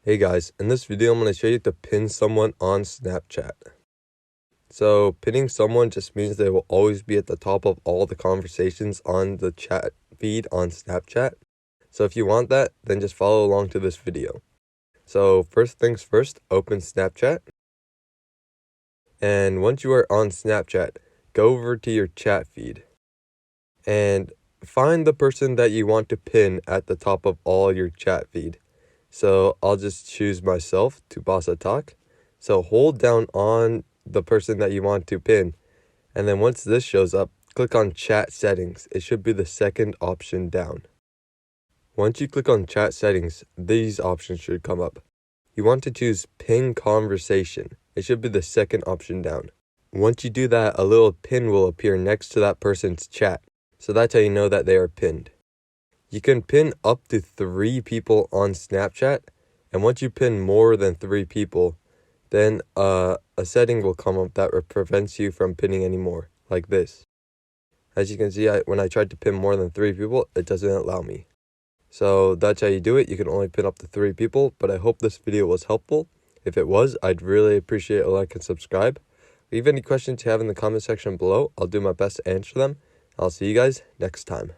Hey guys, in this video I'm going to show you to pin someone on Snapchat. So pinning someone just means they will always be at the top of all the conversations on the chat feed on Snapchat. So if you want that, then just follow along to this video. So first things first, open Snapchat. And once you are on Snapchat, go over to your chat feed. And find the person that you want to pin at the top of all your chat feed. So I'll just choose myself, Tsubasa Talk. So hold down on the person that you want to pin. And then once this shows up, click on chat settings. It should be the second option down. Once you click on chat settings, these options should come up. You want to choose pin conversation. It should be the second option down. Once you do that, a little pin will appear next to that person's chat. So that's how you know that they are pinned. You can pin up to 3 people on Snapchat, and once you pin more than 3 people, then a setting will come up that prevents you from pinning anymore, like this. As you can see, when I tried to pin more than 3 people, it doesn't allow me. So that's how you do it. You can only pin up to 3 people, but I hope this video was helpful. If it was, I'd really appreciate a like and subscribe. Leave any questions you have in the comment section below. I'll do my best to answer them. I'll see you guys next time.